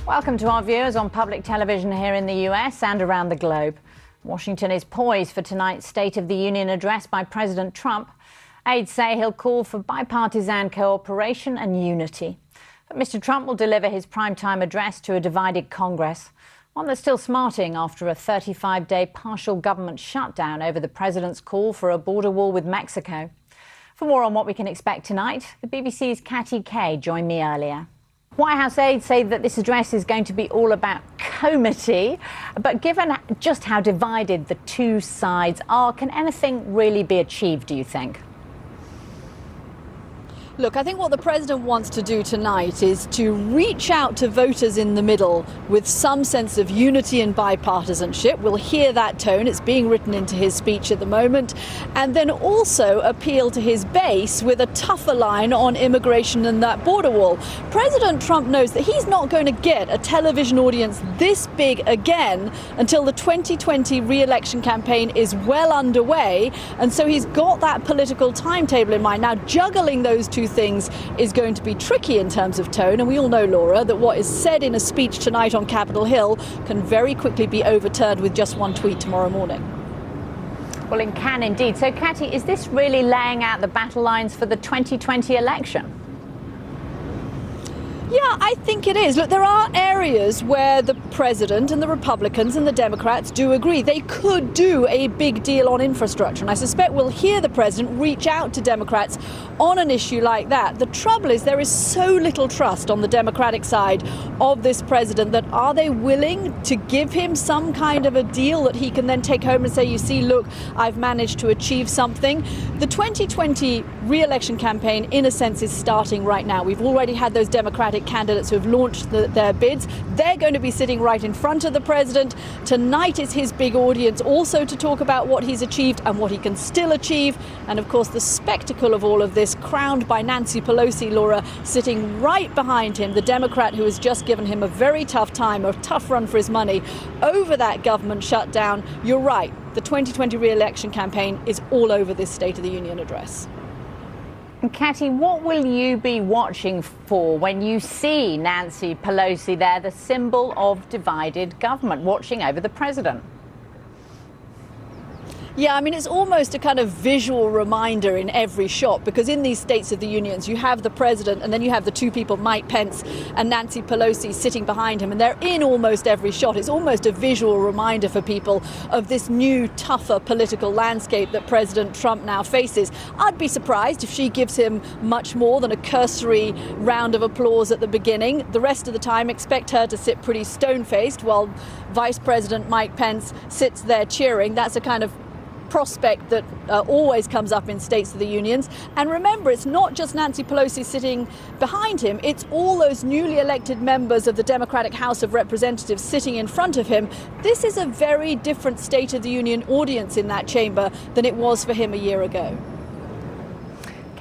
Welcome to our viewers on public television here in the US and around the globe. Washington is poised for tonight's State of the Union address by President Trump. Aides say he'll call for bipartisan cooperation and unity. But Mr. Trump will deliver his primetime address to a divided Congress, one that's still smarting after a 35-day partial government shutdown over the president's call for a border wall with Mexico. For more on what we can expect tonight, the BBC's Catty Kay joined me earlier. White House aides say that this address is going to be all about comity, but given just how divided the two sides are, can anything really be achieved, do you think? Look, I think what the president wants to do tonight is to reach out to voters in the middle with some sense of unity and bipartisanship. We'll hear that tone. It's being written into his speech at the moment. And then also appeal to his base with a tougher line on immigration and that border wall. President Trump knows that he's not going to get a television audience this big again until the 2020 re-election campaign is well underway. And so he's got that political timetable in mind. Now, juggling those two things is going to be tricky in terms of tone, and we all know, Laura, that what is said in a speech tonight on Capitol Hill can very quickly be overturned with just one tweet tomorrow morning. Well, it can indeed. So, Catty, is this really laying out the battle lines for the 2020 election? Yeah, I think it is. Look, there are areas where the president and the Republicans and the Democrats do agree. They could do a big deal on infrastructure, and I suspect we'll hear the president reach out to Democrats on an issue like that. The trouble is there is so little trust on the Democratic side of this president that are they willing to give him some kind of a deal that he can then take home and say, you see, look, I've managed to achieve something. The 2020 re-election campaign, in a sense, is starting right now. We've already had those Democratic candidates who have launched their bids. They're going to be sitting right in front of the president. Tonight is his big audience also to talk about what he's achieved and what he can still achieve. And of course, the spectacle of all of this, crowned by Nancy Pelosi, Laura, sitting right behind him, the Democrat who has just given him a very tough time, a tough run for his money over that government shutdown. You're right, the 2020 re-election campaign is all over this State of the Union address. And Catty, what will you be watching for when you see Nancy Pelosi there, the symbol of divided government, watching over the president? Yeah, I mean, it's almost a kind of visual reminder in every shot, because in these States of the Unions, you have the president and then you have the two people, Mike Pence and Nancy Pelosi, sitting behind him, and they're in almost every shot. It's almost a visual reminder for people of this new, tougher political landscape that President Trump now faces. I'd be surprised if she gives him much more than a cursory round of applause at the beginning. The rest of the time, expect her to sit pretty stone-faced while Vice President Mike Pence sits there cheering. That's a kind of prospect that always comes up in States of the Unions. And remember, it's not just Nancy Pelosi sitting behind him, it's all those newly elected members of the Democratic House of Representatives sitting in front of him. This is a very different State of the Union audience in that chamber than it was for him a year ago.